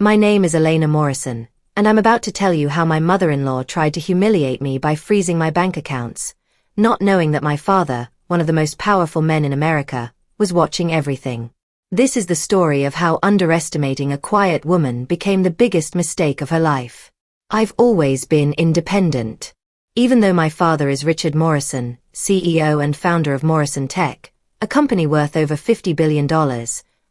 My name is Elena Morrison, and I'm about to tell you how my mother-in-law tried to humiliate me by freezing my bank accounts, not knowing that my father, one of the most powerful men in America, was watching everything. This is the story of how underestimating a quiet woman became the biggest mistake of her life. I've always been independent. Even though my father is Richard Morrison, CEO and founder of Morrison Tech, a company worth over $50 billion,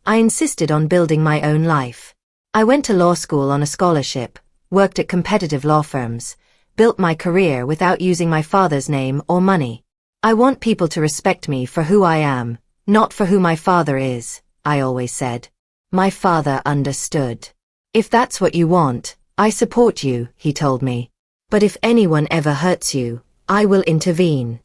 I insisted on building my own life. I went to law school on a scholarship, worked at competitive law firms, built my career without using my father's name or money. I want people to respect me for who I am, not for who my father is, I always said. My father understood. If that's what you want, I support you, he told me. But if anyone ever hurts you, I will intervene.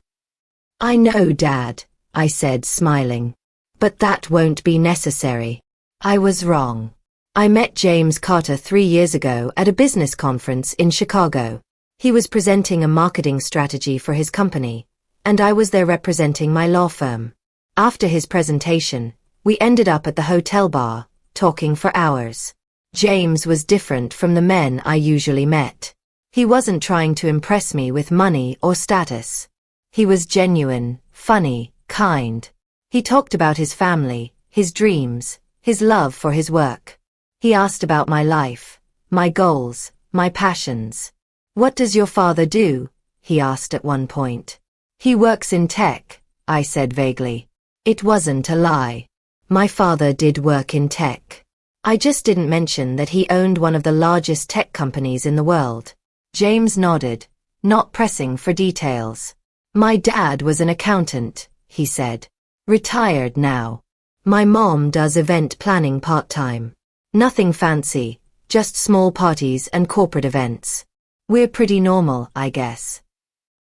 I know, Dad, I said, smiling. But that won't be necessary. I was wrong. I met James Carter 3 years ago at a business conference in Chicago. He was presenting a marketing strategy for his company, and I was there representing my law firm. After his presentation, we ended up at the hotel bar, talking for hours. James was different from the men I usually met. He wasn't trying to impress me with money or status. He was genuine, funny, kind. He talked about his family, his dreams, his love for his work. He asked about my life, my goals, my passions. What does your father do? He asked at one point. He works in tech, I said vaguely. It wasn't a lie. My father did work in tech. I just didn't mention that he owned one of the largest tech companies in the world. James nodded, not pressing for details. My dad was an accountant, he said. Retired now. My mom does event planning part-time. Nothing fancy, just small parties and corporate events. We're pretty normal, I guess.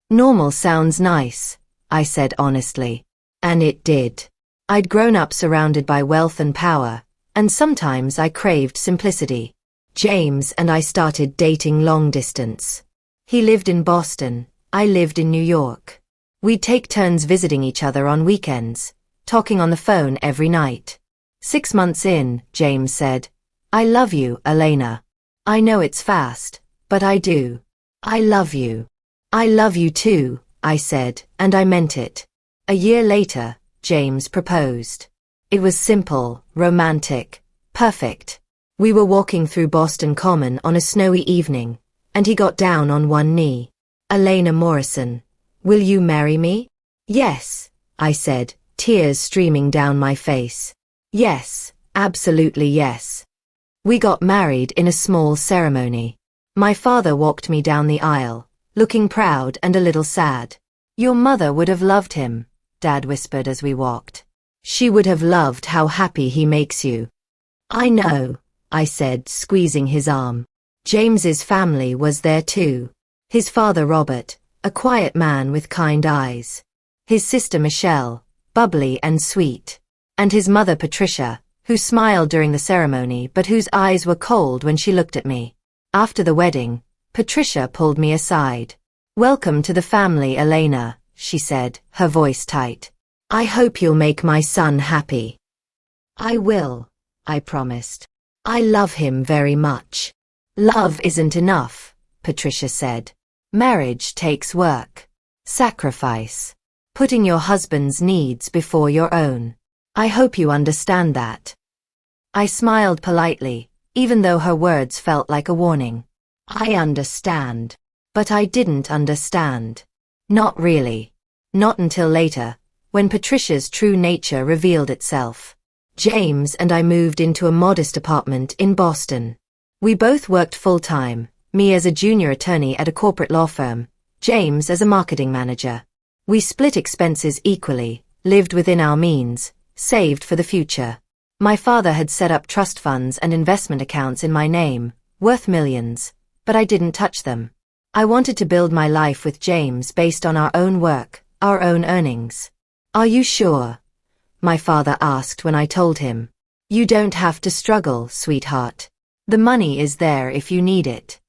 Normal sounds nice, I said honestly. And it did. I'd grown up surrounded by wealth and power, and sometimes I craved simplicity. James and I started dating long distance. He lived in Boston, I lived in New York. We'd take turns visiting each other on weekends, talking on the phone every night. 6 months in, James said, I love you, Elena. I know it's fast, but I do. I love you. I love you too, I said, and I meant it. A year later, James proposed. It was simple, romantic, perfect. We were walking through Boston Common on a snowy evening, and he got down on one knee. Elena Morrison, will you marry me? Yes, I said, tears streaming down my face. Yes, absolutely yes. We got married in a small ceremony. My father walked me down the aisle, looking proud and a little sad. Your mother would have loved him, Dad whispered as we walked. She would have loved how happy he makes you. I know, I said, squeezing his arm. James's family was there too. His father Robert, a quiet man with kind eyes. His sister Michelle, bubbly and sweet. And his mother Patricia, who smiled during the ceremony but whose eyes were cold when she looked at me. After the wedding, Patricia pulled me aside. Welcome to the family, Elena, she said, her voice tight. I hope you'll make my son happy. I will, I promised. I love him very much. Love isn't enough, Patricia said. Marriage takes work. Sacrifice. Putting your husband's needs before your own. I hope you understand that. I smiled politely, even though her words felt like a warning. I understand. But I didn't understand. Not really. Not until later, when Patricia's true nature revealed itself. James and I moved into a modest apartment in Boston. We both worked full-time, me as a junior attorney at a corporate law firm, James as a marketing manager. We split expenses equally, lived within our means, saved for the future. My father had set up trust funds and investment accounts in my name, worth millions, but I didn't touch them. I wanted to build my life with James based on our own work, our own earnings. Are you sure? My father asked when I told him. You don't have to struggle, sweetheart. The money is there if you need it.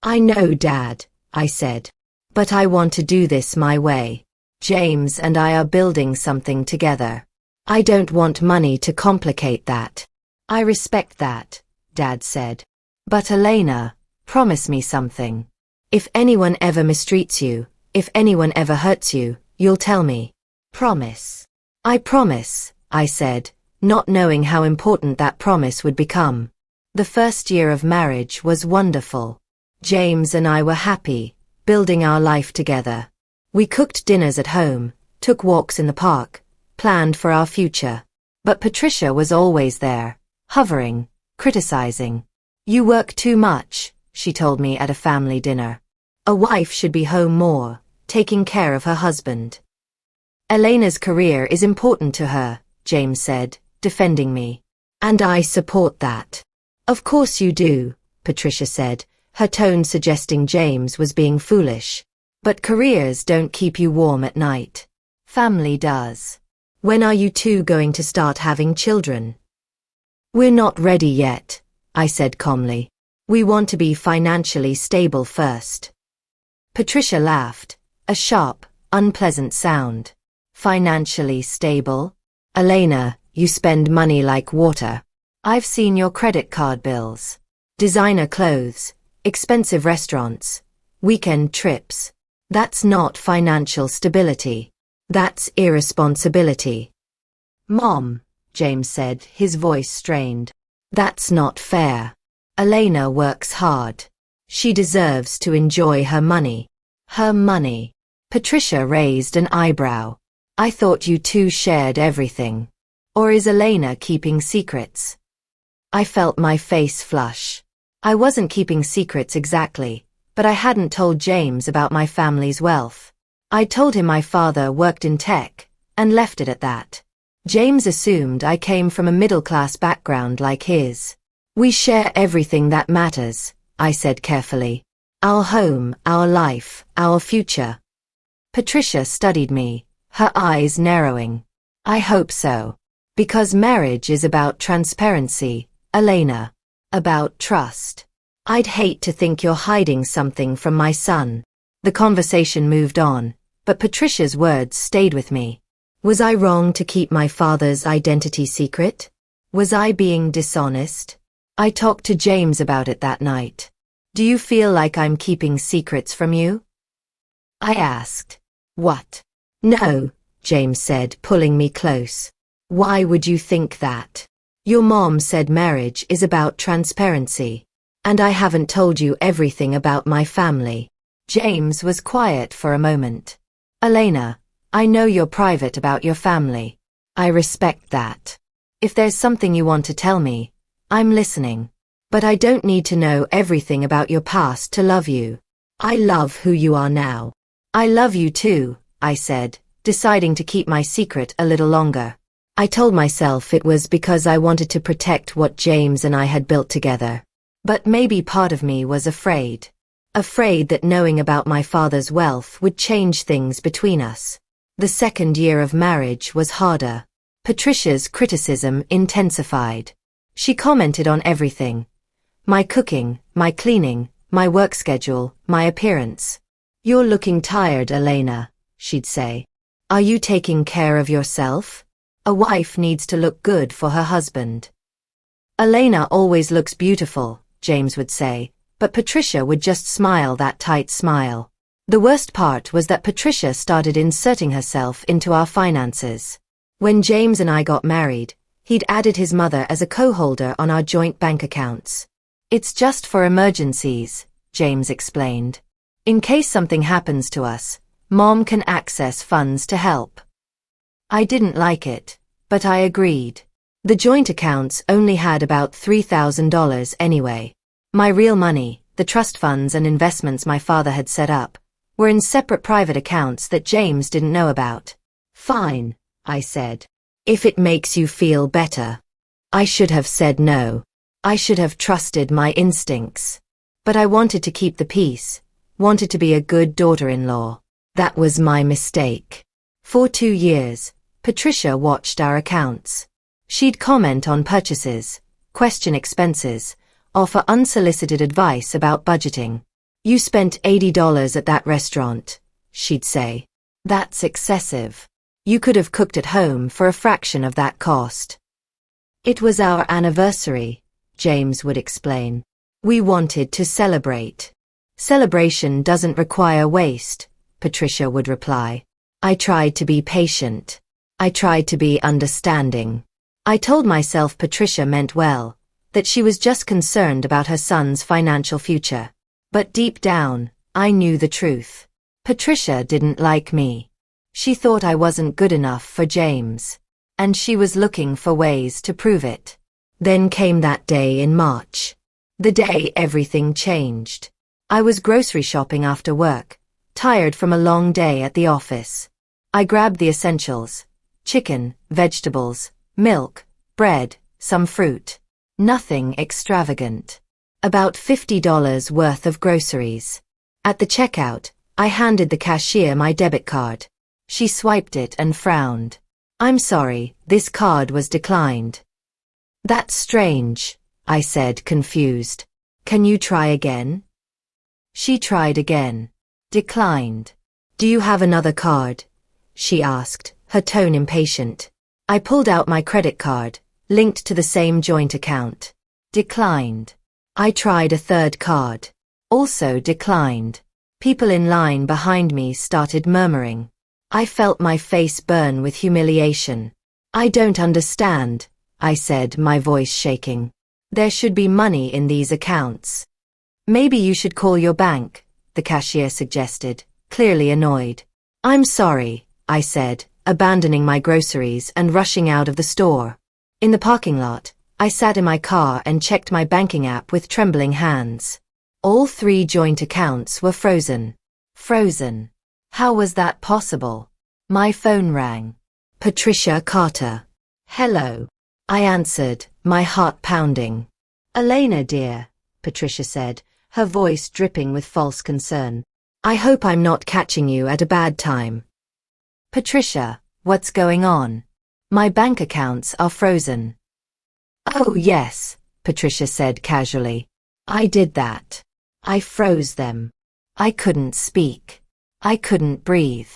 I know, Dad, I said. But I want to do this my way. James and I are building something together. I don't want money to complicate that. I respect that, Dad said. But Elena, promise me something. If anyone ever mistreats you, if anyone ever hurts you, you'll tell me. Promise. I promise, I said, not knowing how important that promise would become. The first year of marriage was wonderful. James and I were happy, building our life together. We cooked dinners at home, took walks in the park, planned for our future. But Patricia was always there, hovering, criticizing. You work too much, she told me at a family dinner. A wife should be home more, taking care of her husband. Elena's career is important to her, James said, defending me. And I support that. Of course you do, Patricia said, her tone suggesting James was being foolish. But careers don't keep you warm at night. Family does. When are you two going to start having children? We're not ready yet, I said calmly. We want to be financially stable first. Patricia laughed, a sharp, unpleasant sound. Financially stable? Elena, you spend money like water. I've seen your credit card bills. Designer clothes, expensive restaurants, weekend trips. That's not financial stability. That's irresponsibility. Mom, James said, his voice strained. That's not fair. Elena works hard. She deserves to enjoy her money. Her money. Patricia raised an eyebrow. I thought you two shared everything. Or is Elena keeping secrets? I felt my face flush. I wasn't keeping secrets exactly, but I hadn't told James about my family's wealth. I told him my father worked in tech, and left it at that. James assumed I came from a middle-class background like his. We share everything that matters, I said carefully. Our home, our life, our future. Patricia studied me, her eyes narrowing. I hope so. Because marriage is about transparency, Elena. About trust. I'd hate to think you're hiding something from my son. The conversation moved on, but Patricia's words stayed with me. Was I wrong to keep my father's identity secret? Was I being dishonest? I talked to James about it that night. Do you feel like I'm keeping secrets from you? I asked. What? No, James said, pulling me close. Why would you think that? Your mom said marriage is about transparency. And I haven't told you everything about my family. James was quiet for a moment. Elena, I know you're private about your family. I respect that. If there's something you want to tell me, I'm listening. But I don't need to know everything about your past to love you. I love who you are now. I love you too, I said, deciding to keep my secret a little longer. I told myself it was because I wanted to protect what James and I had built together. But maybe part of me was afraid. Afraid that knowing about my father's wealth would change things between us. The second year of marriage was harder. Patricia's criticism intensified. She commented on everything. My cooking, my cleaning, my work schedule, my appearance. You're looking tired, Elena, she'd say. Are you taking care of yourself? A wife needs to look good for her husband. Elena always looks beautiful, James would say, but Patricia would just smile that tight smile. The worst part was that Patricia started inserting herself into our finances. When James and I got married, he'd added his mother as a co-holder on our joint bank accounts. It's just for emergencies, James explained. In case something happens to us, Mom can access funds to help. I didn't like it, but I agreed. The joint accounts only had about $3,000 anyway. My real money, the trust funds and investments my father had set up, were in separate private accounts that James didn't know about. Fine, I said. If it makes you feel better. I should have said no. I should have trusted my instincts. But I wanted to keep the peace, wanted to be a good daughter-in-law. That was my mistake. For 2 years, Patricia watched our accounts. She'd comment on purchases, question expenses, offer unsolicited advice about budgeting. You spent $80 at that restaurant, she'd say. That's excessive. You could have cooked at home for a fraction of that cost. It was our anniversary, James would explain. We wanted to celebrate. Celebration doesn't require waste, Patricia would reply. I tried to be patient. I tried to be understanding. I told myself Patricia meant well, that she was just concerned about her son's financial future. But deep down, I knew the truth. Patricia didn't like me. She thought I wasn't good enough for James. And she was looking for ways to prove it. Then came that day in March. The day everything changed. I was grocery shopping after work, tired from a long day at the office. I grabbed the essentials: chicken, vegetables, milk, bread, some fruit. Nothing extravagant. About $50 worth of groceries. At the checkout, I handed the cashier my debit card. She swiped it and frowned. I'm sorry, this card was declined. That's strange, I said, confused. Can you try again? She tried again. Declined. Do you have another card? She asked, her tone impatient. I pulled out my credit card, linked to the same joint account. Declined. I tried a third card. Also declined. People in line behind me started murmuring. I felt my face burn with humiliation. I don't understand, I said, my voice shaking. There should be money in these accounts. Maybe you should call your bank, the cashier suggested, clearly annoyed. I'm sorry, I said, abandoning my groceries and rushing out of the store. In the parking lot, I sat in my car and checked my banking app with trembling hands. All 3 joint accounts were frozen. Frozen. How was that possible? My phone rang. Patricia Carter. Hello. I answered, my heart pounding. Elena, dear, Patricia said, her voice dripping with false concern. I hope I'm not catching you at a bad time. Patricia, what's going on? My bank accounts are frozen. Oh yes, Patricia said casually. I did that. I froze them. I couldn't speak. I couldn't breathe.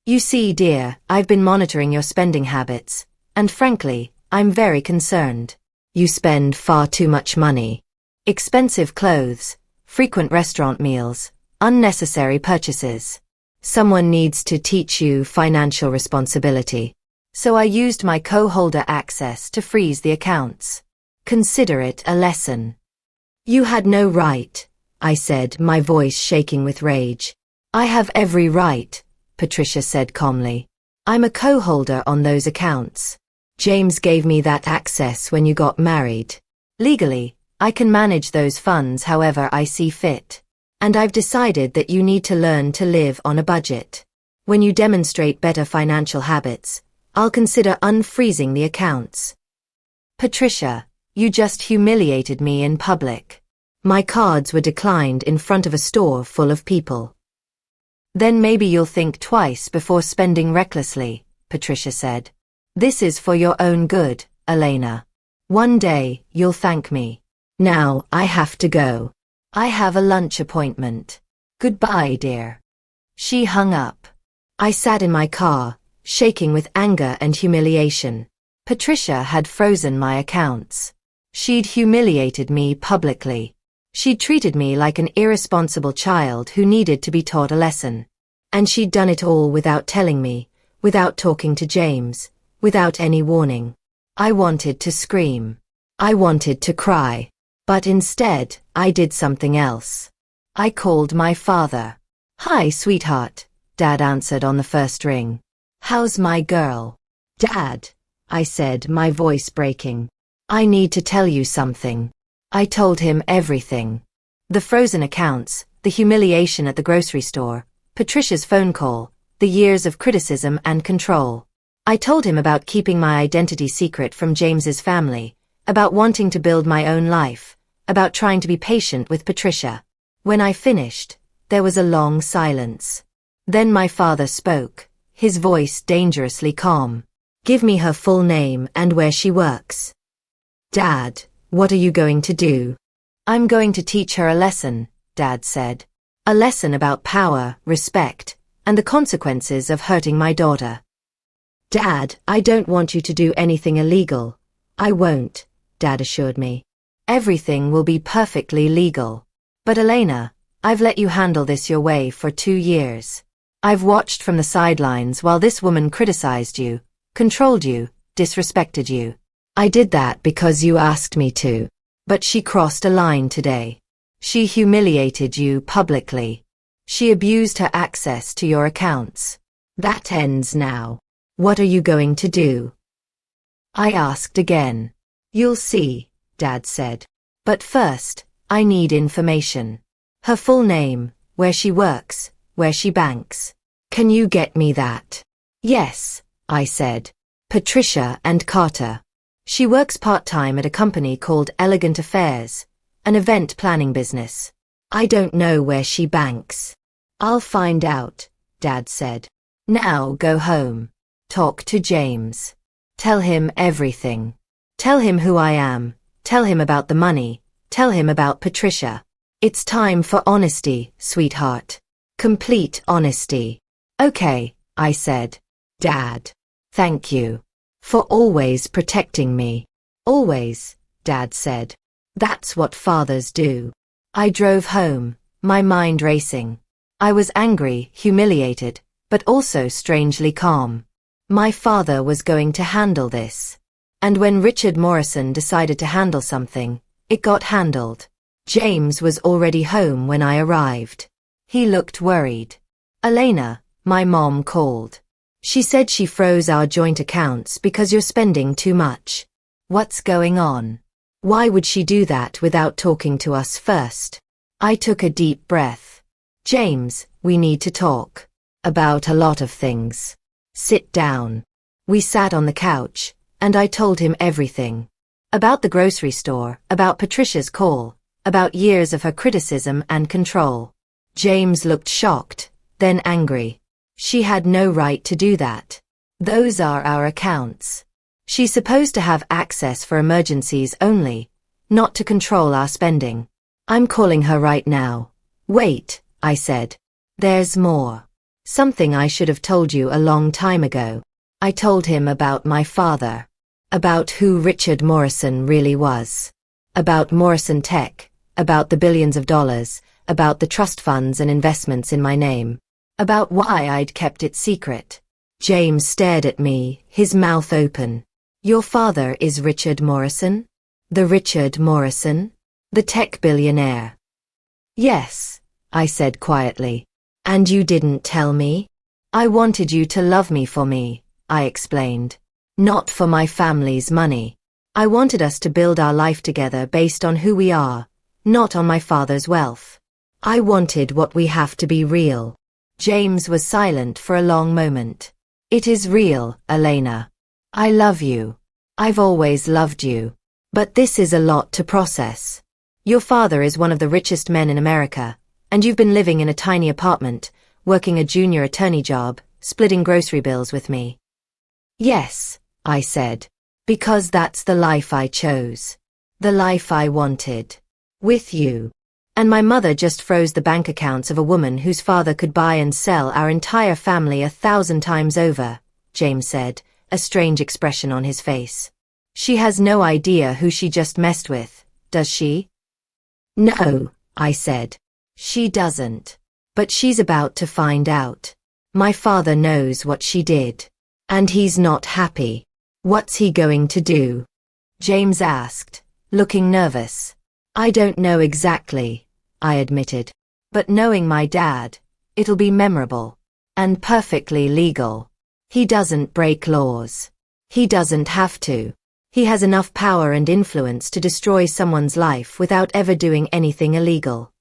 You see, dear, I've been monitoring your spending habits, and frankly, I'm very concerned. You spend far too much money. Expensive clothes, frequent restaurant meals, unnecessary purchases. Someone needs to teach you financial responsibility. So I used my co-holder access to freeze the accounts. Consider it a lesson. You had no right, I said, my voice shaking with rage. I have every right, Patricia said calmly. I'm a co-holder on those accounts. James gave me that access when you got married. Legally, I can manage those funds however I see fit. And I've decided that you need to learn to live on a budget. When you demonstrate better financial habits, I'll consider unfreezing the accounts. Patricia, you just humiliated me in public. My cards were declined in front of a store full of people. Then maybe you'll think twice before spending recklessly, Patricia said. This is for your own good, Elena. One day, you'll thank me. Now, I have to go. I have a lunch appointment. Goodbye, dear. She hung up. I sat in my car, shaking with anger and humiliation. Patricia had frozen my accounts. She'd humiliated me publicly. She'd treated me like an irresponsible child who needed to be taught a lesson. And she'd done it all without telling me, without talking to James, without any warning. I wanted to scream. I wanted to cry. But instead, I did something else. I called my father. Hi, sweetheart, Dad answered on the first ring. How's my girl? Dad, I said, my voice breaking. I need to tell you something. I told him everything. The frozen accounts, the humiliation at the grocery store, Patricia's phone call, the years of criticism and control. I told him about keeping my identity secret from James's family, about wanting to build my own life, about trying to be patient with Patricia. When I finished, there was a long silence. Then my father spoke, his voice dangerously calm. Give me her full name and where she works. Dad, what are you going to do? I'm going to teach her a lesson, Dad said. A lesson about power, respect, and the consequences of hurting my daughter. Dad, I don't want you to do anything illegal. I won't, Dad assured me. Everything will be perfectly legal. But Elena, I've let you handle this your way for 2 years. I've watched from the sidelines while this woman criticized you, controlled you, disrespected you. I did that because you asked me to. But she crossed a line today. She humiliated you publicly. She abused her access to your accounts. That ends now. What are you going to do? I asked again. You'll see, Dad said. But first, I need information. Her full name, where she works, where she banks. Can you get me that? Yes, I said. Patricia and Carter. She works part-time at a company called Elegant Affairs, an event planning business. I don't know where she banks. I'll find out, Dad said. Now go home. Talk to James. Tell him everything. Tell him who I am. Tell him about the money. Tell him about Patricia. It's time for honesty, sweetheart. Complete honesty. Okay, I said. Dad. Thank you. For always protecting me. Always, Dad said. That's what fathers do. I drove home, my mind racing. I was angry, humiliated, but also strangely calm. My father was going to handle this. And when Richard Morrison decided to handle something, it got handled. James was already home when I arrived. He looked worried. Elena, my mom called. She said she froze our joint accounts because you're spending too much. What's going on? Why would she do that without talking to us first? I took a deep breath. James, we need to talk. About a lot of things. Sit down. We sat on the couch, and I told him everything. About the grocery store, about Patricia's call, about years of her criticism and control. James looked shocked, then angry. She had no right to do that. Those are our accounts. She's supposed to have access for emergencies only, not to control our spending. I'm calling her right now. Wait, I said. There's more. Something I should have told you a long time ago. I told him about my father. About who Richard Morrison really was. About Morrison Tech. About the billions of dollars. About the trust funds and investments in my name. About why I'd kept it secret. James stared at me, his mouth open. Your father is Richard Morrison? The Richard Morrison? The tech billionaire? Yes, I said quietly. And you didn't tell me? I wanted you to love me for me, I explained. Not for my family's money. I wanted us to build our life together based on who we are, not on my father's wealth. I wanted what we have to be real. James was silent for a long moment. It is real, Elena. I love you. I've always loved you. But this is a lot to process. Your father is one of the richest men in America, and you've been living in a tiny apartment, working a junior attorney job, splitting grocery bills with me. Yes, I said. Because that's the life I chose. The life I wanted. With you. And my mother just froze the bank accounts of a woman whose father could buy and sell our entire family 1,000 times over, James said, a strange expression on his face. She has no idea who she just messed with, does she? No, I said. She doesn't. But she's about to find out. My father knows what she did. And he's not happy. What's he going to do? James asked, looking nervous. I don't know exactly, I admitted. But knowing my dad, it'll be memorable. And perfectly legal. He doesn't break laws. He doesn't have to. He has enough power and influence to destroy someone's life without ever doing anything illegal.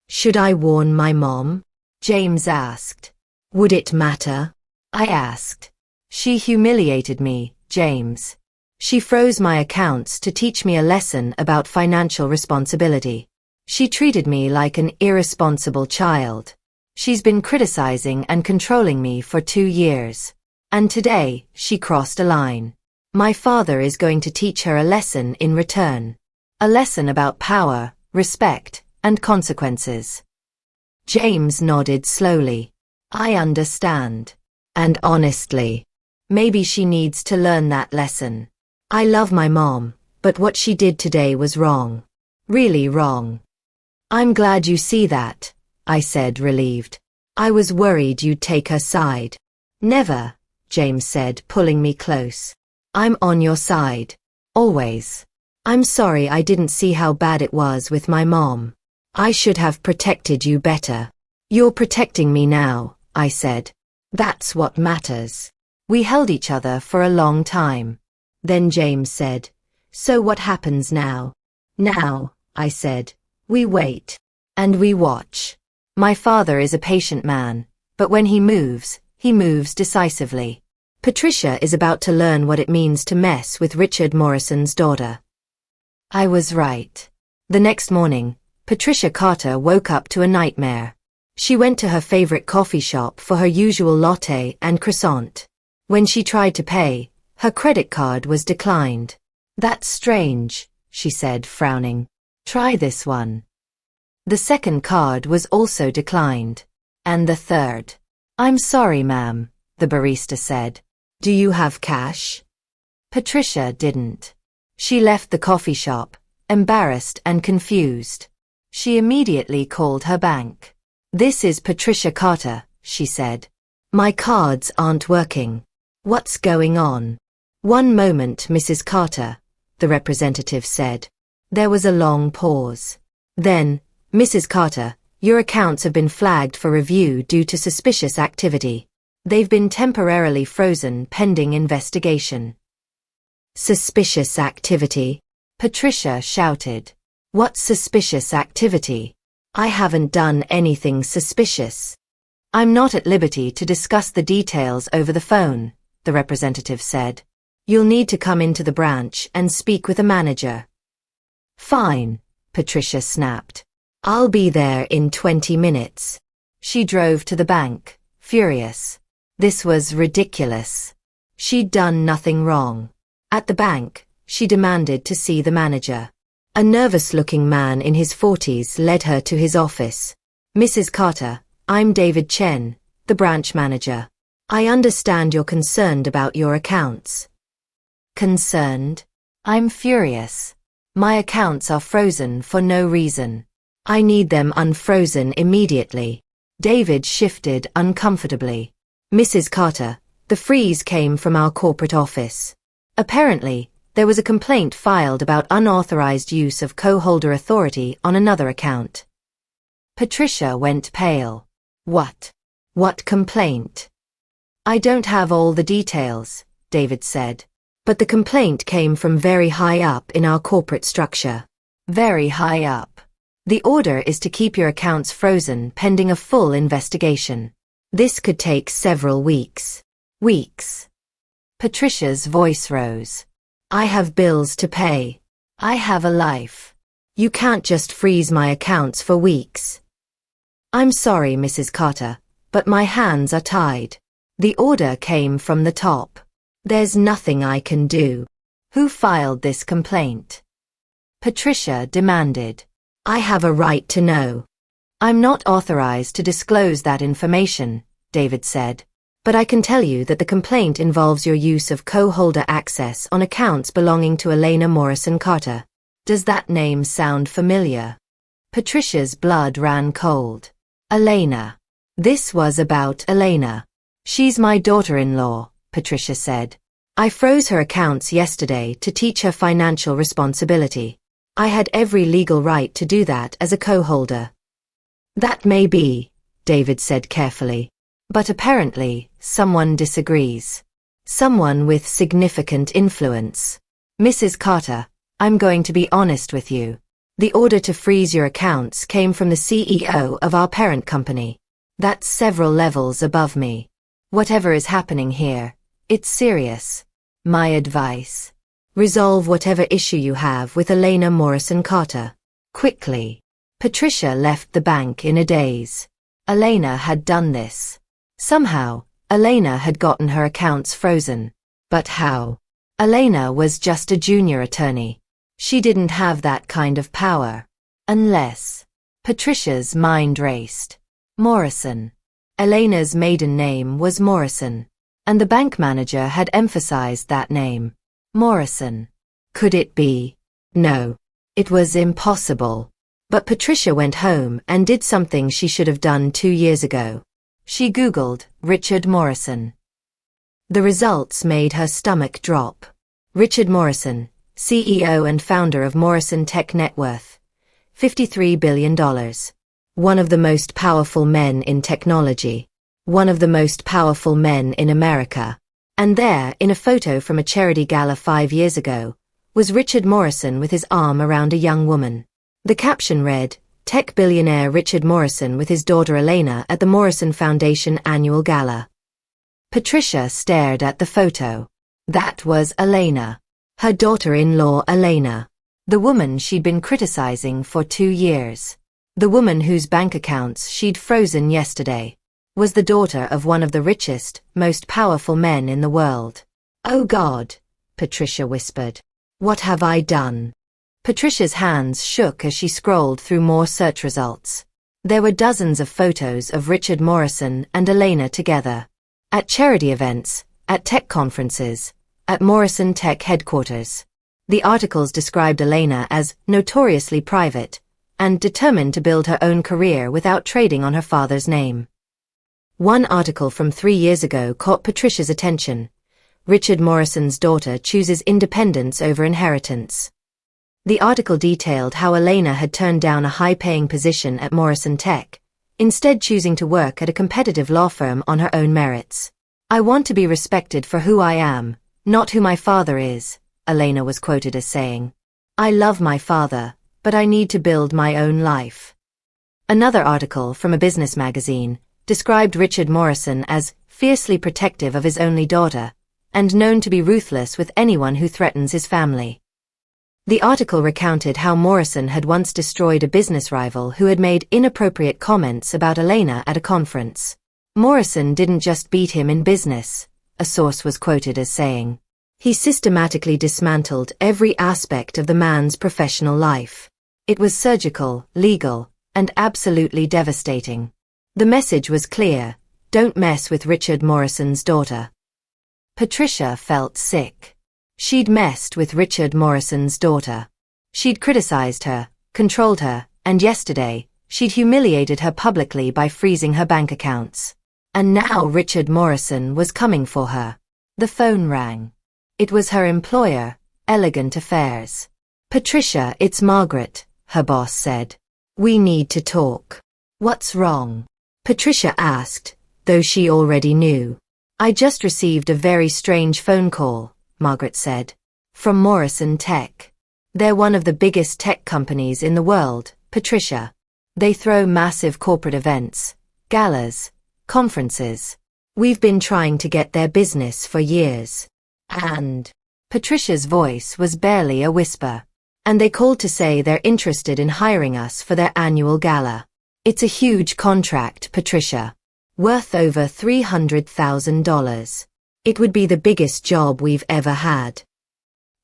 Should I warn my mom? James asked. Would it matter? I asked. She humiliated me, James. She froze my accounts to teach me a lesson about financial responsibility. She treated me like an irresponsible child. She's been criticizing and controlling me for 2 years. And today, she crossed a line. My father is going to teach her a lesson in return. A lesson about power, respect, and consequences. James nodded slowly. I understand. And honestly, maybe she needs to learn that lesson. I love my mom, But what she did today was wrong. Really wrong. I'm glad you see that, I said, relieved. I was worried you'd take her side. Never, James said, pulling me close. I'm on your side. Always. I'm sorry I didn't see how bad it was with my mom. I should have protected you better. You're protecting me now, I said. That's what matters. We held each other for a long time. Then James said, "So what happens now?" "Now," I said, "we wait. And we watch. My father is a patient man, but when he moves decisively. Patricia is about to learn what it means to mess with Richard Morrison's daughter." I was right. The next morning, Patricia Carter woke up to a nightmare. She went to her favorite coffee shop for her usual latte and croissant. When she tried to pay, her credit card was declined. "That's strange," she said, frowning. "Try this one." The second card was also declined. And the third. "I'm sorry, ma'am," the barista said. "Do you have cash?" Patricia didn't. She left the coffee shop, embarrassed and confused. She immediately called her bank. "This is Patricia Carter," she said. "My cards aren't working. What's going on?" "One moment, Mrs. Carter," the representative said. There was a long pause. Then, "Mrs. Carter, your accounts have been flagged for review due to suspicious activity. They've been temporarily frozen pending investigation." "Suspicious activity?" Patricia shouted. "What suspicious activity? I haven't done anything suspicious." "I'm not at liberty to discuss the details over the phone," the representative said. "You'll need to come into the branch and speak with a manager." "Fine," Patricia snapped. "I'll be there in 20 minutes. She drove to the bank, furious. This was ridiculous. She'd done nothing wrong. At the bank, she demanded to see the manager. A nervous-looking man in his 40s led her to his office. "Mrs. Carter, I'm David Chen, the branch manager. I understand you're concerned about your accounts." "Concerned? I'm furious. My accounts are frozen for no reason. I need them unfrozen immediately." David shifted uncomfortably. "Mrs. Carter, the freeze came from our corporate office. Apparently, there was a complaint filed about unauthorized use of co-holder authority on another account." Patricia went pale. "What? What complaint?" "I don't have all the details," David said. "But the complaint came from very high up in our corporate structure. Very high up. The order is to keep your accounts frozen pending a full investigation. This could take several weeks." "Weeks?" Patricia's voice rose. "I have bills to pay. I have a life. You can't just freeze my accounts for weeks." "I'm sorry, Mrs. Carter, but my hands are tied. The order came from the top. There's nothing I can do." "Who filed this complaint?" Patricia demanded. "I have a right to know." "I'm not authorized to disclose that information," David said. "But I can tell you that the complaint involves your use of co-holder access on accounts belonging to Elena Morrison Carter. Does that name sound familiar?" Patricia's blood ran cold. Elena. This was about Elena. "She's my daughter-in-law," Patricia said. "I froze her accounts yesterday to teach her financial responsibility. I had every legal right to do that as a co-holder." "That may be," David said carefully. "But apparently, someone disagrees. Someone with significant influence. Mrs. Carter, I'm going to be honest with you. The order to freeze your accounts came from the CEO of our parent company. That's several levels above me. Whatever is happening here, it's serious. My advice: resolve whatever issue you have with Elena Morrison Carter. Quickly." Patricia left the bank in a daze. Elena had done this. Somehow, Elena had gotten her accounts frozen. But how? Elena was just a junior attorney. She didn't have that kind of power. Unless... Patricia's mind raced. Morrison. Elena's maiden name was Morrison. And the bank manager had emphasized that name. Morrison. Could it be? No. It was impossible. But Patricia went home and did something she should have done 2 years ago. She Googled Richard Morrison. The results made her stomach drop. Richard Morrison, CEO and founder of Morrison Tech, net worth $53 billion. One of the most powerful men in technology. One of the most powerful men in America. And there, in a photo from a charity gala 5 years ago, was Richard Morrison with his arm around a young woman. The caption read, "Tech billionaire Richard Morrison with his daughter Elena at the Morrison Foundation annual gala." Patricia stared at the photo. That was Elena. Her daughter-in-law Elena. The woman she'd been criticizing for 2 years. The woman whose bank accounts she'd frozen yesterday. Was the daughter of one of the richest, most powerful men in the world. "Oh God," Patricia whispered. "What have I done?" Patricia's hands shook as she scrolled through more search results. There were dozens of photos of Richard Morrison and Elena together. At charity events, at tech conferences, at Morrison Tech headquarters. The articles described Elena as notoriously private and determined to build her own career without trading on her father's name. One article from 3 years ago caught Patricia's attention. Richard Morrison's daughter chooses independence over inheritance. The article detailed how Elena had turned down a high-paying position at Morrison Tech, instead choosing to work at a competitive law firm on her own merits. "I want to be respected for who I am, not who my father is," Elena was quoted as saying. "I love my father, but I need to build my own life." Another article from a business magazine described Richard Morrison as fiercely protective of his only daughter, and known to be ruthless with anyone who threatens his family. The article recounted how Morrison had once destroyed a business rival who had made inappropriate comments about Elena at a conference. Morrison didn't just beat him in business, a source was quoted as saying. He systematically dismantled every aspect of the man's professional life. It was surgical, legal, and absolutely devastating. The message was clear: don't mess with Richard Morrison's daughter. Patricia felt sick. She'd messed with Richard Morrison's daughter. She'd criticized her, controlled her, and yesterday, she'd humiliated her publicly by freezing her bank accounts. And now Richard Morrison was coming for her. The phone rang. It was her employer, Elegant Affairs. "Patricia, it's Margaret," her boss said. "We need to talk." "What's wrong?" Patricia asked, though she already knew. "I just received a very strange phone call," Margaret said. "From Morrison Tech. They're one of the biggest tech companies in the world, Patricia. They throw massive corporate events, galas, conferences. We've been trying to get their business for years. And," Patricia's voice was barely a whisper, "and they called to say they're interested in hiring us for their annual gala. It's a huge contract, Patricia. Worth over $300,000. It would be the biggest job we've ever had."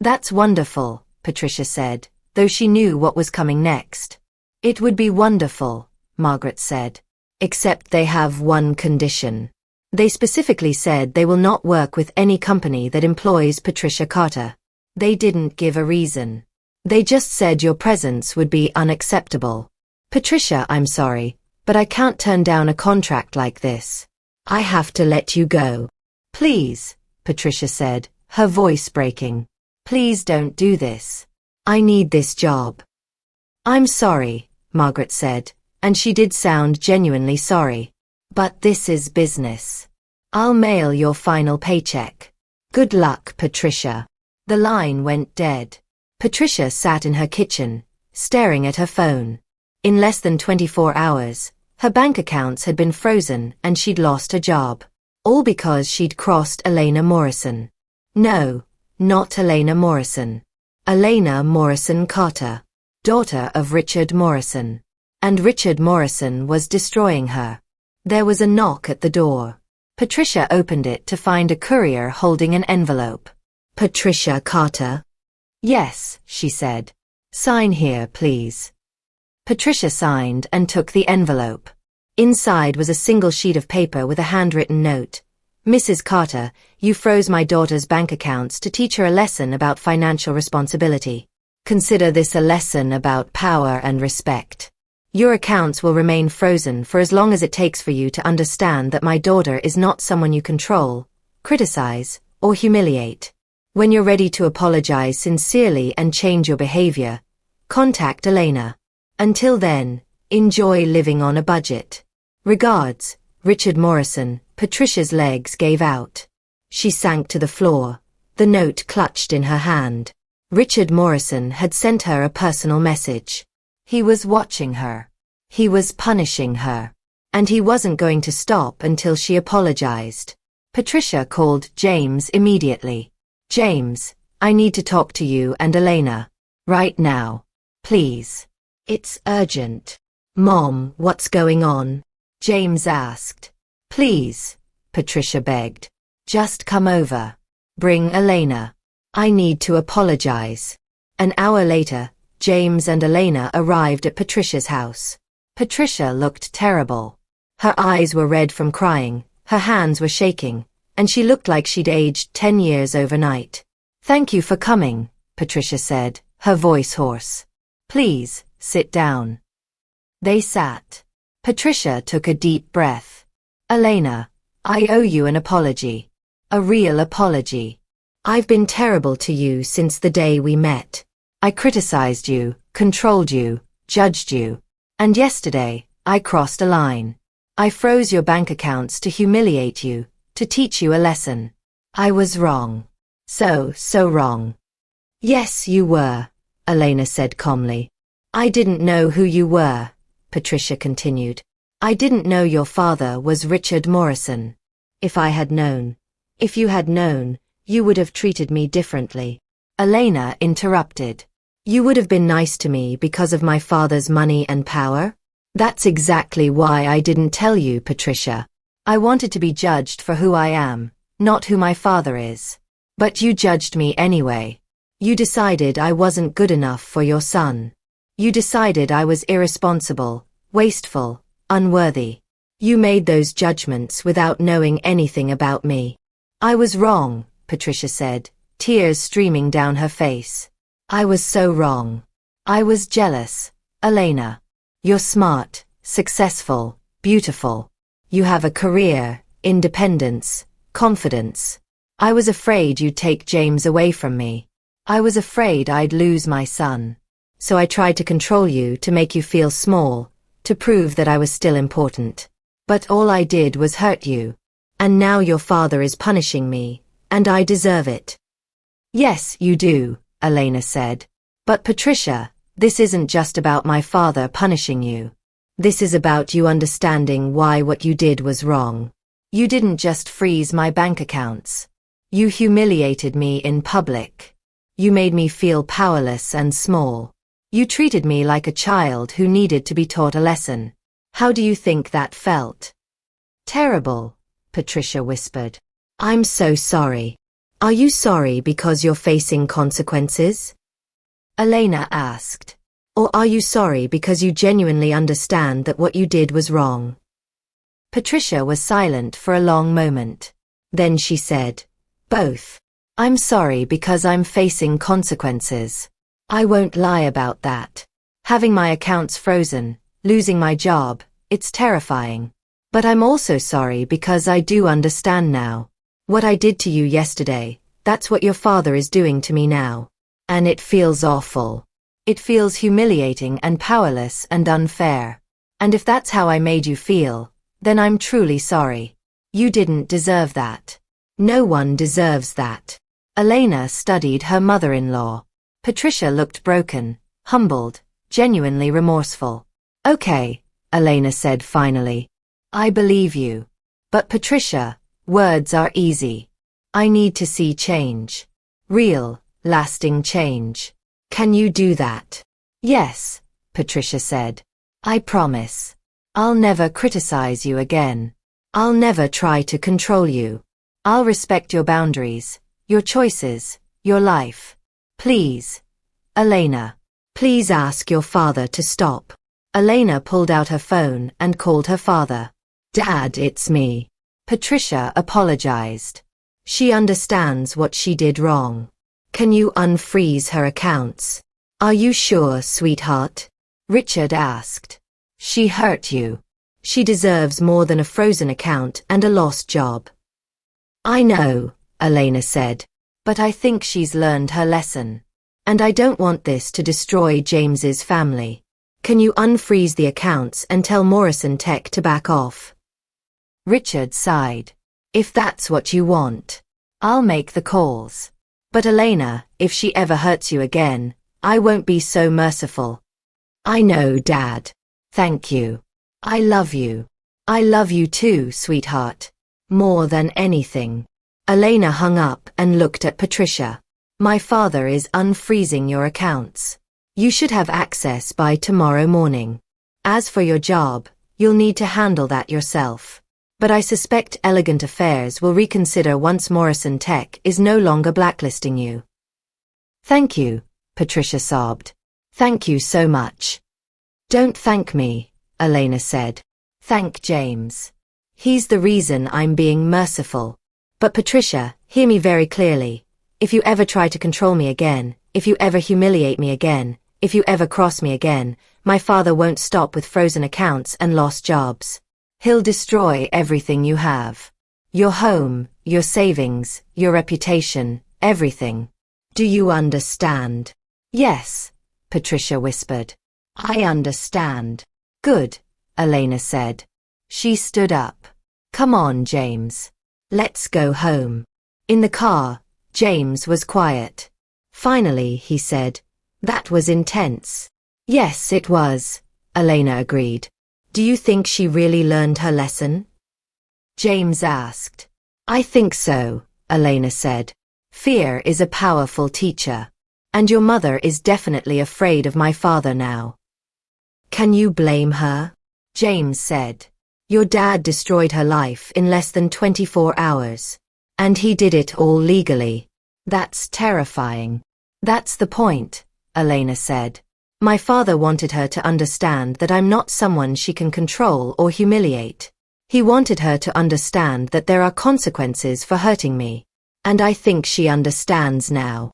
"That's wonderful," Patricia said, though she knew what was coming next. "It would be wonderful," Margaret said. "Except they have one condition. They specifically said they will not work with any company that employs Patricia Carter. They didn't give a reason. They just said your presence would be unacceptable." "Patricia, I'm sorry, but I can't turn down a contract like this. I have to let you go." "Please," Patricia said, her voice breaking. "Please don't do this. I need this job." "I'm sorry," Margaret said, and she did sound genuinely sorry. "But this is business. I'll mail your final paycheck. Good luck, Patricia." The line went dead. Patricia sat in her kitchen, staring at her phone. In less than 24 hours, her bank accounts had been frozen and she'd lost her job. All because she'd crossed Elena Morrison. No, not Elena Morrison. Elena Morrison Carter, daughter of Richard Morrison. And Richard Morrison was destroying her. There was a knock at the door. Patricia opened it to find a courier holding an envelope. "Patricia Carter?" "Yes," she said. "Sign here, please." Patricia signed and took the envelope. Inside was a single sheet of paper with a handwritten note. Mrs. Carter, you froze my daughter's bank accounts to teach her a lesson about financial responsibility. Consider this a lesson about power and respect. Your accounts will remain frozen for as long as it takes for you to understand that my daughter is not someone you control, criticize, or humiliate. When you're ready to apologize sincerely and change your behavior, contact Elena. Until then, enjoy living on a budget. Regards, Richard Morrison. Patricia's legs gave out. She sank to the floor, the note clutched in her hand. Richard Morrison had sent her a personal message. He was watching her. He was punishing her. And he wasn't going to stop until she apologized. Patricia called James immediately. James, I need to talk to you and Elena. Right now. Please. It's urgent. Mom, what's going on? James asked. Please, Patricia begged. Just come over. Bring Elena. I need to apologize. An hour later, James and Elena arrived at Patricia's house. Patricia looked terrible. Her eyes were red from crying, her hands were shaking, and she looked like she'd aged 10 years overnight. Thank you for coming, Patricia said, her voice hoarse. Please, sit down. They sat. Patricia took a deep breath. Elena, I owe you an apology. A real apology. I've been terrible to you since the day we met. I criticized you, controlled you, judged you. And yesterday, I crossed a line. I froze your bank accounts to humiliate you, to teach you a lesson. I was wrong. So wrong. Yes, you were, Elena said calmly. I didn't know who you were, Patricia continued. I didn't know your father was Richard Morrison. If I had known, if you had known, you would have treated me differently. Elena interrupted. You would have been nice to me because of my father's money and power? That's exactly why I didn't tell you, Patricia. I wanted to be judged for who I am, not who my father is. But you judged me anyway. You decided I wasn't good enough for your son. You decided I was irresponsible, wasteful, unworthy. You made those judgments without knowing anything about me. I was wrong, Patricia said, tears streaming down her face. I was so wrong. I was jealous. Elena. You're smart, successful, beautiful. You have a career, independence, confidence. I was afraid you'd take James away from me. I was afraid I'd lose my son. So I tried to control you to make you feel small, to prove that I was still important. But all I did was hurt you. And now your father is punishing me, and I deserve it. Yes, you do, Elena said. But Patricia, this isn't just about my father punishing you. This is about you understanding why what you did was wrong. You didn't just freeze my bank accounts. You humiliated me in public. You made me feel powerless and small. You treated me like a child who needed to be taught a lesson. How do you think that felt? Terrible, Patricia whispered. I'm so sorry. Are you sorry because you're facing consequences? Elena asked. Or are you sorry because you genuinely understand that what you did was wrong? Patricia was silent for a long moment. Then she said, both. I'm sorry because I'm facing consequences. I won't lie about that. Having my accounts frozen, losing my job, it's terrifying. But I'm also sorry because I do understand now. What I did to you yesterday, that's what your father is doing to me now. And it feels awful. It feels humiliating and powerless and unfair. And if that's how I made you feel, then I'm truly sorry. You didn't deserve that. No one deserves that. Elena studied her mother-in-law. Patricia looked broken, humbled, genuinely remorseful. Okay, Elena said finally. I believe you. But Patricia, words are easy. I need to see change. Real, lasting change. Can you do that? Yes, Patricia said. I promise. I'll never criticize you again. I'll never try to control you. I'll respect your boundaries, your choices, your life. Please. Elena. Please ask your father to stop. Elena pulled out her phone and called her father. Dad, it's me. Patricia apologized. She understands what she did wrong. Can you unfreeze her accounts? Are you sure, sweetheart? Richard asked. She hurt you. She deserves more than a frozen account and a lost job. I know, Elena said, but I think she's learned her lesson. And I don't want this to destroy James's family. Can you unfreeze the accounts and tell Morrison Tech to back off? Richard sighed. If that's what you want, I'll make the calls. But Elena, if she ever hurts you again, I won't be so merciful. I know, Dad. Thank you. I love you. I love you too, sweetheart. More than anything. Elena hung up and looked at Patricia. My father is unfreezing your accounts. You should have access by tomorrow morning. As for your job, you'll need to handle that yourself. But I suspect Elegant Affairs will reconsider once Morrison Tech is no longer blacklisting you. Thank you, Patricia sobbed. Thank you so much. Don't thank me, Elena said. Thank James. He's the reason I'm being merciful. But Patricia, hear me very clearly. If you ever try to control me again, if you ever humiliate me again, if you ever cross me again, my father won't stop with frozen accounts and lost jobs. He'll destroy everything you have. Your home, your savings, your reputation, everything. Do you understand? Yes, Patricia whispered. I understand. Good, Elena said. She stood up. Come on, James. Let's go home. In the car, James was quiet. Finally, he said, that was intense. Yes, it was, Elena agreed. Do you think she really learned her lesson? James asked. I think so, Elena said. Fear is a powerful teacher. And your mother is definitely afraid of my father now. Can you blame her? James said. Your dad destroyed her life in less than 24 hours. And he did it all legally. That's terrifying. That's the point, Elena said. My father wanted her to understand that I'm not someone she can control or humiliate. He wanted her to understand that there are consequences for hurting me. And I think she understands now.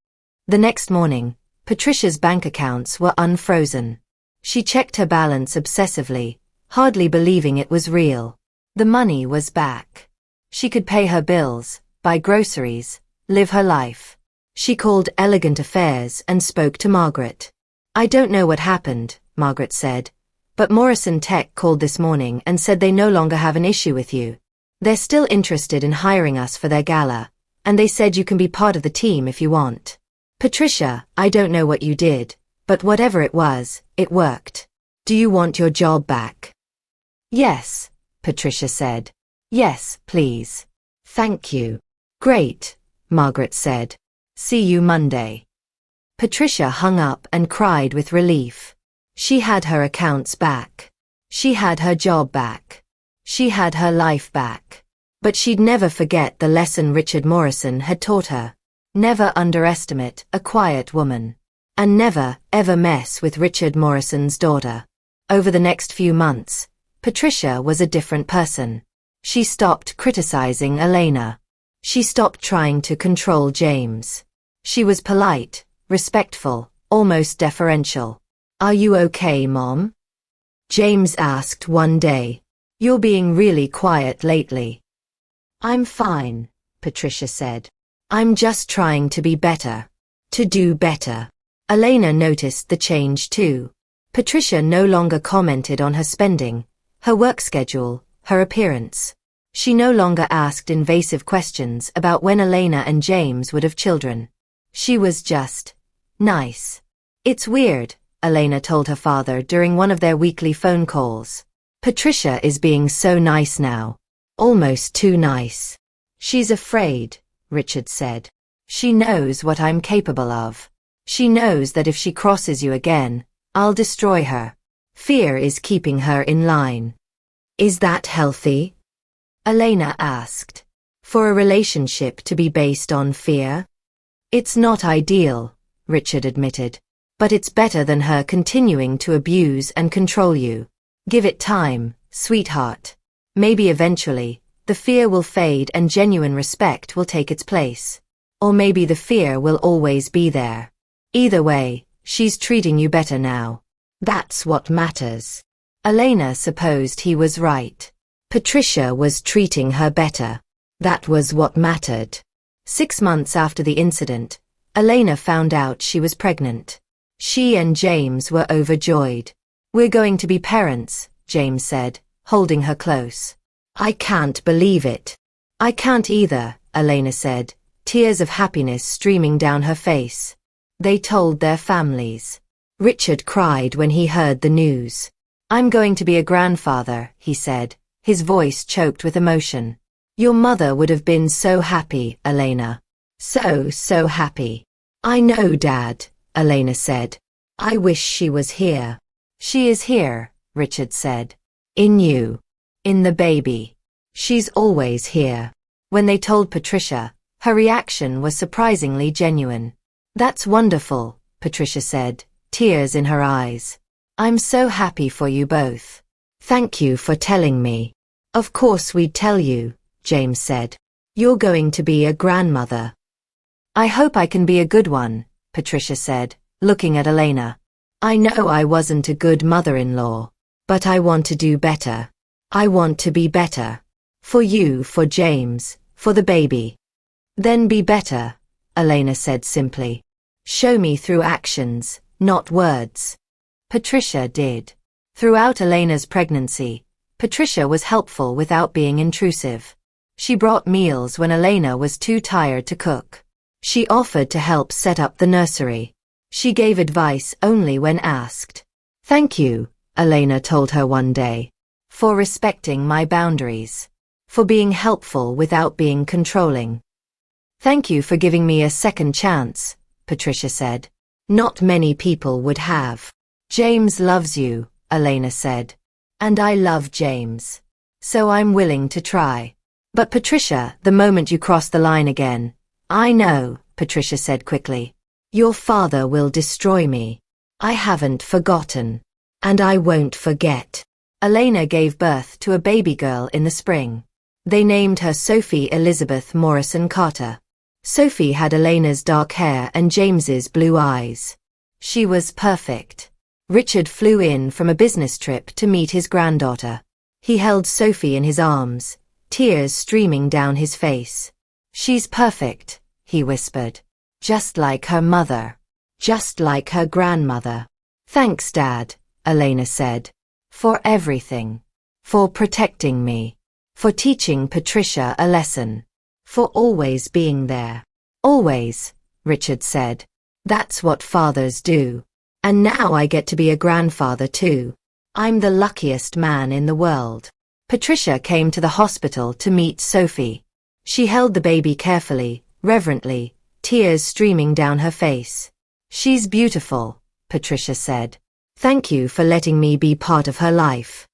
The next morning, Patricia's bank accounts were unfrozen. She checked her balance obsessively, hardly believing it was real. The money was back. She could pay her bills, buy groceries, live her life. She called Elegant Affairs and spoke to Margaret. I don't know what happened, Margaret said, but Morrison Tech called this morning and said they no longer have an issue with you. They're still interested in hiring us for their gala, and they said you can be part of the team if you want. Patricia, I don't know what you did, but whatever it was, it worked. Do you want your job back? Yes, Patricia said. Yes, please. Thank you. Great, Margaret said. See you Monday. Patricia hung up and cried with relief. She had her accounts back. She had her job back. She had her life back. But she'd never forget the lesson Richard Morrison had taught her. Never underestimate a quiet woman. And never, ever mess with Richard Morrison's daughter. Over the next few months, Patricia was a different person. She stopped criticizing Elena. She stopped trying to control James. She was polite, respectful, almost deferential. Are you okay, Mom? James asked one day. You're being really quiet lately. I'm fine, Patricia said. I'm just trying to be better. To do better. Elena noticed the change too. Patricia no longer commented on her spending, her work schedule, her appearance. She no longer asked invasive questions about when Elena and James would have children. She was just nice. It's weird, Elena told her father during one of their weekly phone calls. Patricia is being so nice now. Almost too nice. She's afraid, Richard said. She knows what I'm capable of. She knows that if she crosses you again, I'll destroy her. Fear is keeping her in line. Is that healthy? Elena asked. For a relationship to be based on fear? It's not ideal, Richard admitted. But it's better than her continuing to abuse and control you. Give it time, sweetheart. Maybe eventually, The fear will fade and genuine respect will take its place. Or maybe the fear will always be there. Either way, she's treating you better now. That's what matters. Elena supposed he was right. Patricia was treating her better. That was what mattered. 6 months after the incident, Elena found out she was pregnant. She and James were overjoyed. "We're going to be parents," James said, holding her close. "I can't believe it." "I can't either," Elena said, tears of happiness streaming down her face. They told their families. Richard cried when he heard the news. "I'm going to be a grandfather," he said, his voice choked with emotion. "Your mother would have been so happy, Elena. So happy." "I know, Dad," Elena said. "I wish she was here." "She is here," Richard said. "In you. In the baby. She's always here." When they told Patricia, her reaction was surprisingly genuine. "That's wonderful," Patricia said, tears in her eyes. "I'm so happy for you both. Thank you for telling me." "Of course we'd tell you," James said. "You're going to be a grandmother." "I hope I can be a good one," Patricia said, looking at Elena. "I know I wasn't a good mother-in-law, but I want to do better. I want to be better. For you, for James, for the baby." "Then be better," Elena said simply. "Show me through actions, not words." Patricia did. Throughout Elena's pregnancy, Patricia was helpful without being intrusive. She brought meals when Elena was too tired to cook. She offered to help set up the nursery. She gave advice only when asked. "Thank you," Elena told her one day, "for respecting my boundaries. For being helpful without being controlling." "Thank you for giving me a second chance," Patricia said. "Not many people would have." "James loves you," Elena said. "And I love James. So I'm willing to try." "But Patricia, the moment you cross the line again." "I know," Patricia said quickly. "Your father will destroy me. I haven't forgotten. And I won't forget." Elena gave birth to a baby girl in the spring. They named her Sophie Elizabeth Morrison Carter. Sophie had Elena's dark hair and James's blue eyes. She was perfect. Richard flew in from a business trip to meet his granddaughter. He held Sophie in his arms, tears streaming down his face. "She's perfect," he whispered. "Just like her mother. Just like her grandmother." "Thanks, Dad," Elena said. "For everything. For protecting me. For teaching Patricia a lesson. For always being there." "Always," Richard said. "That's what fathers do. And now I get to be a grandfather too. I'm the luckiest man in the world." Patricia came to the hospital to meet Sophie. She held the baby carefully, reverently, tears streaming down her face. "She's beautiful," Patricia said. "Thank you for letting me be part of her life."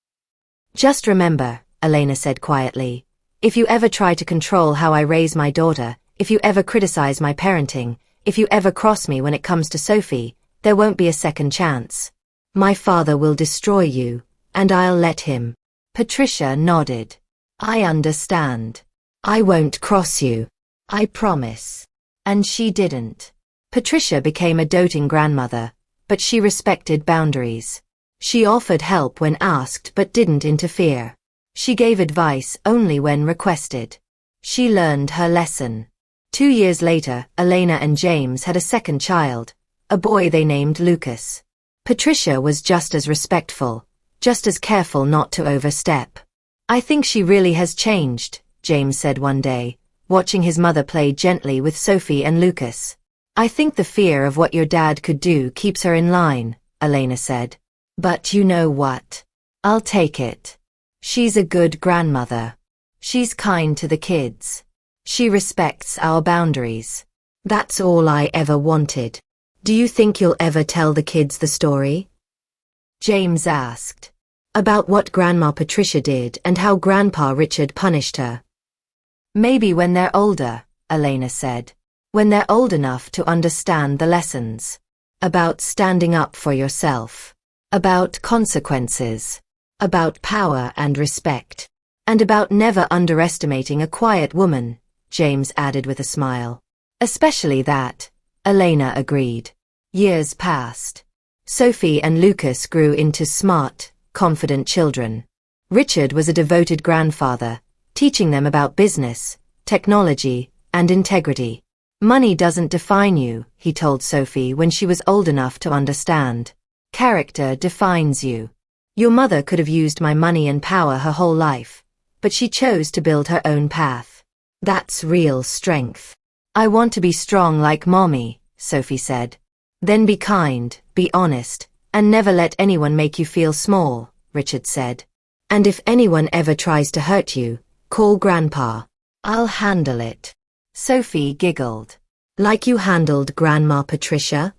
"Just remember," Elena said quietly, "if you ever try to control how I raise my daughter, if you ever criticize my parenting, if you ever cross me when it comes to Sophie, there won't be a second chance. My father will destroy you, and I'll let him." Patricia nodded. "I understand. I won't cross you. I promise." And she didn't. Patricia became a doting grandmother, but she respected boundaries. She offered help when asked but didn't interfere. She gave advice only when requested. She learned her lesson. 2 years later, Elena and James had a second child, a boy they named Lucas. Patricia was just as respectful, just as careful not to overstep. "I think she really has changed," James said one day, watching his mother play gently with Sophie and Lucas. "I think the fear of what your dad could do keeps her in line," Elena said. "But you know what? I'll take it. She's a good grandmother. She's kind to the kids. She respects our boundaries. That's all I ever wanted." "Do you think you'll ever tell the kids the story?" James asked. "About what Grandma Patricia did and how Grandpa Richard punished her?" "Maybe when they're older," Elena said. "When they're old enough to understand the lessons. About standing up for yourself. About consequences. About power and respect. And about never underestimating a quiet woman, James added with a smile. Especially that, Elena agreed. Years passed. Sophie and Lucas grew into smart, confident children. Richard was a devoted grandfather, teaching them about business, technology, and integrity. Money doesn't define you, he told Sophie when she was old enough to understand. Character defines you. Your mother could have used my money and power her whole life, but she chose to build her own path. That's real strength. I want to be strong like Mommy, Sophie said. Then be kind, be honest, and never let anyone make you feel small, Richard said. And if anyone ever tries to hurt you, call Grandpa. I'll handle it. Sophie giggled. Like you handled Grandma Patricia?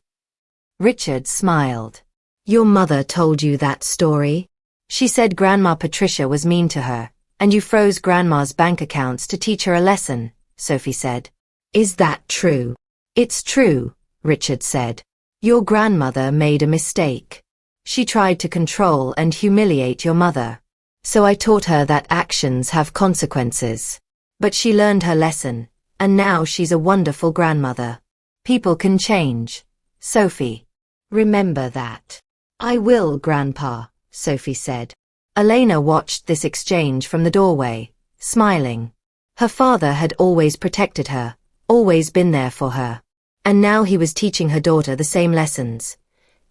Richard smiled. Your mother told you that story? She said Grandma Patricia was mean to her, and you froze Grandma's bank accounts to teach her a lesson, Sophie said. Is that true? It's true, Richard said. Your grandmother made a mistake. She tried to control and humiliate your mother. So I taught her that actions have consequences. But she learned her lesson, and now she's a wonderful grandmother. People can change. Sophie. Remember that. I will, Grandpa, Sophie said. Elena watched this exchange from the doorway, smiling. Her father had always protected her, always been there for her. And now he was teaching her daughter the same lessons.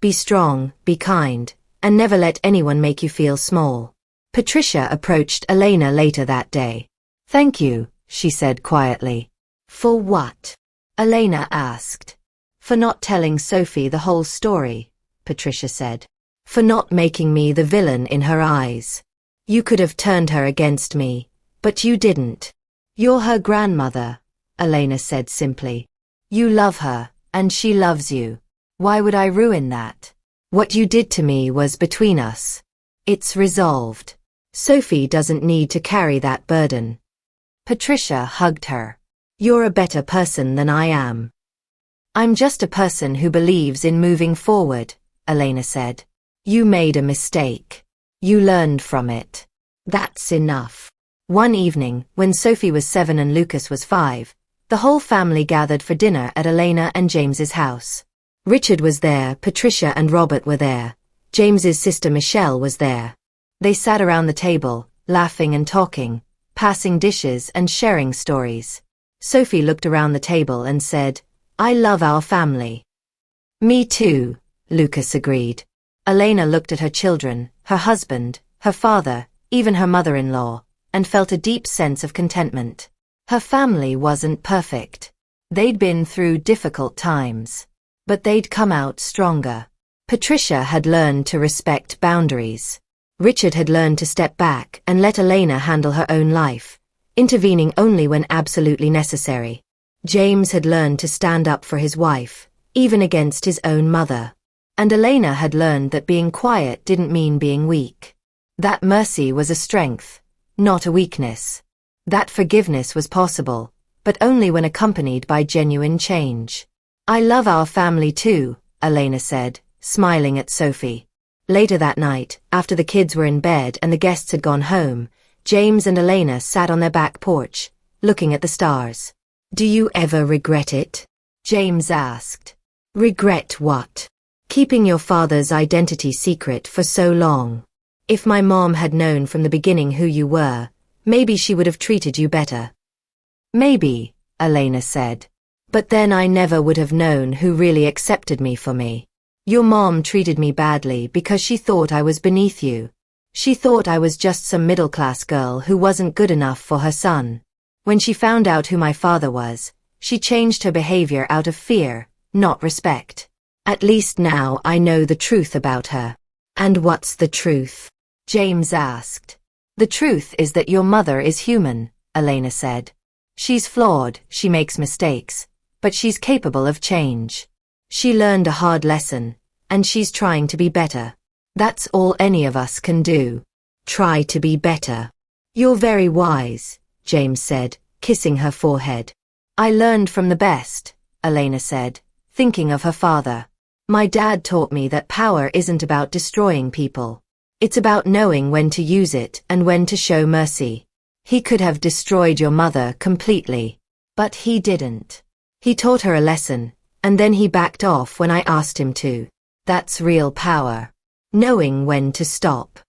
Be strong, be kind, and never let anyone make you feel small. Patricia approached Elena later that day. Thank you, she said quietly. For what? Elena asked. For not telling Sophie the whole story, Patricia said. For not making me the villain in her eyes. You could have turned her against me, but you didn't. You're her grandmother, Elena said simply. You love her, and she loves you. Why would I ruin that? What you did to me was between us. It's resolved. Sophie doesn't need to carry that burden. Patricia hugged her. You're a better person than I am. I'm just a person who believes in moving forward, Elena said. You made a mistake. You learned from it. That's enough. One evening, when Sophie was 7 and Lucas was 5, the whole family gathered for dinner at Elena and James's house. Richard was there, Patricia and Robert were there. James's sister Michelle was there. They sat around the table, laughing and talking, passing dishes and sharing stories. Sophie looked around the table and said, I love our family. Me too, Lucas agreed. Elena looked at her children, her husband, her father, even her mother-in-law, and felt a deep sense of contentment. Her family wasn't perfect. They'd been through difficult times. But they'd come out stronger. Patricia had learned to respect boundaries. Richard had learned to step back and let Elena handle her own life, intervening only when absolutely necessary. James had learned to stand up for his wife, even against his own mother. And Elena had learned that being quiet didn't mean being weak. That mercy was a strength, not a weakness. That forgiveness was possible, but only when accompanied by genuine change. I love our family too, Elena said, smiling at Sophie. Later that night, after the kids were in bed and the guests had gone home, James and Elena sat on their back porch, looking at the stars. Do you ever regret it? James asked. Regret what? Keeping your father's identity secret for so long. If my mom had known from the beginning who you were, maybe she would have treated you better. Maybe, Elena said. But then I never would have known who really accepted me for me. Your mom treated me badly because she thought I was beneath you. She thought I was just some middle-class girl who wasn't good enough for her son. When she found out who my father was, she changed her behavior out of fear, not respect. At least now I know the truth about her. And what's the truth? James asked. The truth is that your mother is human, Elena said. She's flawed, she makes mistakes, but she's capable of change. She learned a hard lesson, and she's trying to be better. That's all any of us can do. Try to be better. You're very wise, James said, kissing her forehead. I learned from the best, Elena said, thinking of her father. My dad taught me that power isn't about destroying people. It's about knowing when to use it and when to show mercy. He could have destroyed your mother completely. But he didn't. He taught her a lesson, and then he backed off when I asked him to. That's real power. Knowing when to stop.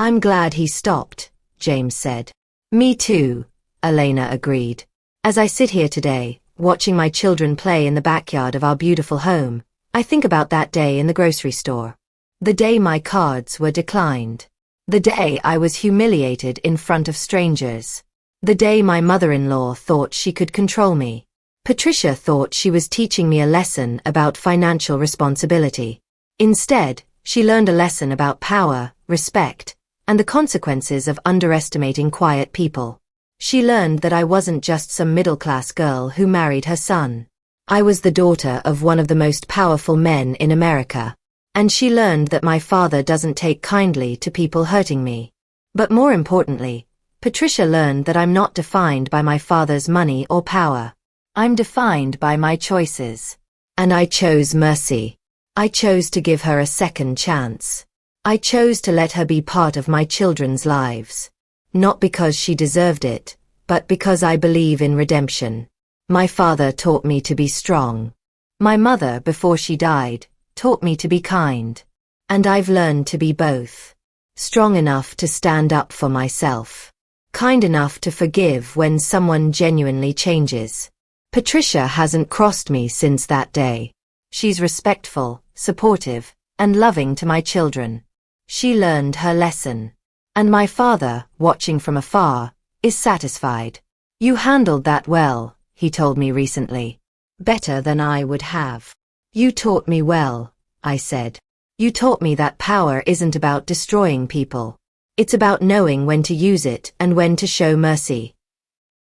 I'm glad he stopped, James said. Me too, Elena agreed. As I sit here today, watching my children play in the backyard of our beautiful home, I think about that day in the grocery store. The day my cards were declined. The day I was humiliated in front of strangers. The day my mother-in-law thought she could control me. Patricia thought she was teaching me a lesson about financial responsibility. Instead, she learned a lesson about power, respect, and the consequences of underestimating quiet people. She learned that I wasn't just some middle-class girl who married her son. I was the daughter of one of the most powerful men in America. And she learned that my father doesn't take kindly to people hurting me. But more importantly, Patricia learned that I'm not defined by my father's money or power. I'm defined by my choices. And I chose mercy. I chose to give her a second chance. I chose to let her be part of my children's lives. Not because she deserved it, but because I believe in redemption. My father taught me to be strong. My mother, before she died, taught me to be kind. And I've learned to be both. Strong enough to stand up for myself. Kind enough to forgive when someone genuinely changes. Patricia hasn't crossed me since that day. She's respectful, supportive, and loving to my children. She learned her lesson. And my father, watching from afar, is satisfied. You handled that well, he told me recently. Better than I would have. You taught me well, I said. You taught me that power isn't about destroying people. It's about knowing when to use it and when to show mercy.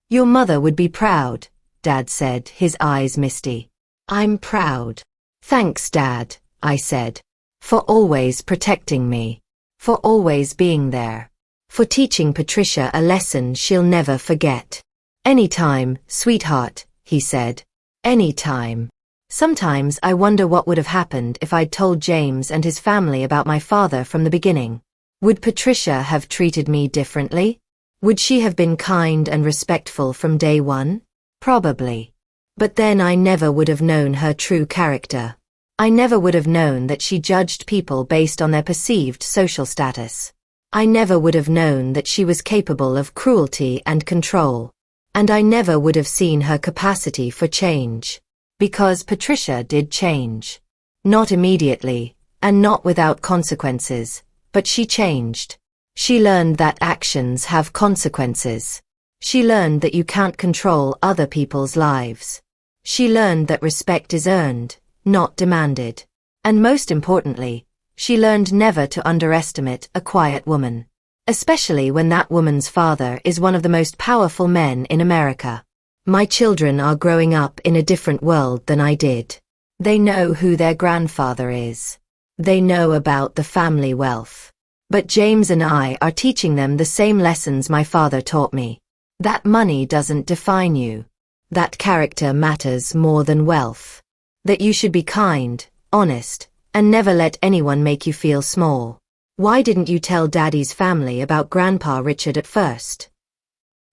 Your mother would be proud, Dad said, his eyes misty. I'm proud. Thanks, Dad, I said. For always protecting me. For always being there. For teaching Patricia a lesson she'll never forget. Anytime, sweetheart, he said. Anytime. Sometimes I wonder what would have happened if I'd told James and his family about my father from the beginning. Would Patricia have treated me differently? Would she have been kind and respectful from day one? Probably. But then I never would have known her true character. I never would have known that she judged people based on their perceived social status. I never would have known that she was capable of cruelty and control. And I never would have seen her capacity for change. Because Patricia did change. Not immediately, and not without consequences, but she changed. She learned that actions have consequences. She learned that you can't control other people's lives. She learned that respect is earned, not demanded. And most importantly, she learned never to underestimate a quiet woman. Especially when that woman's father is one of the most powerful men in America. My children are growing up in a different world than I did. They know who their grandfather is. They know about the family wealth. But James and I are teaching them the same lessons my father taught me. That money doesn't define you. That character matters more than wealth. That you should be kind, honest, and never let anyone make you feel small. Why didn't you tell Daddy's family about Grandpa Richard at first?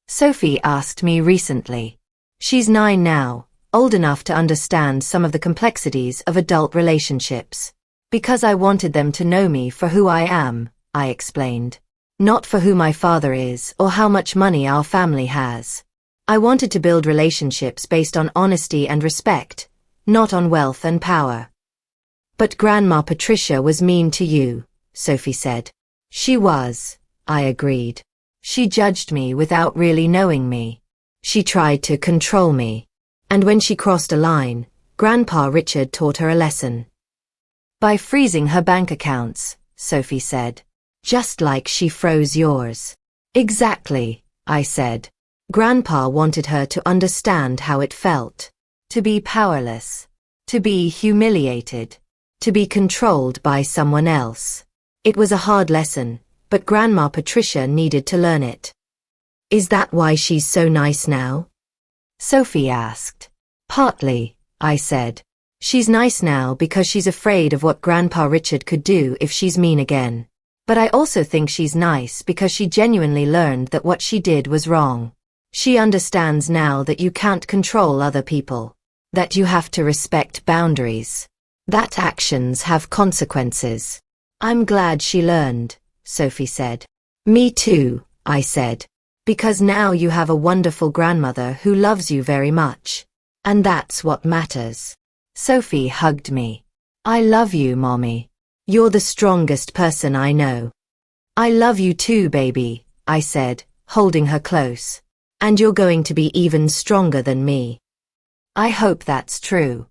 Sophie asked me recently. She's 9 now, old enough to understand some of the complexities of adult relationships. Because I wanted them to know me for who I am, I explained. Not for who my father is or how much money our family has. I wanted to build relationships based on honesty and respect, not on wealth and power. But Grandma Patricia was mean to you, Sophie said. She was, I agreed. She judged me without really knowing me. She tried to control me. And when she crossed a line, Grandpa Richard taught her a lesson. By freezing her bank accounts, Sophie said. Just like she froze yours. Exactly, I said. Grandpa wanted her to understand how it felt. To be powerless. To be humiliated. To be controlled by someone else. It was a hard lesson, but Grandma Patricia needed to learn it. Is that why she's so nice now? Sophie asked. Partly, I said. She's nice now because she's afraid of what Grandpa Richard could do if she's mean again. But I also think she's nice because she genuinely learned that what she did was wrong. She understands now that you can't control other people, that you have to respect boundaries, that actions have consequences. I'm glad she learned, Sophie said. Me too, I said. Because now you have a wonderful grandmother who loves you very much. And that's what matters. Sophie hugged me. I love you, Mommy. You're the strongest person I know. I love you too, baby, I said, holding her close. And you're going to be even stronger than me. I hope that's true.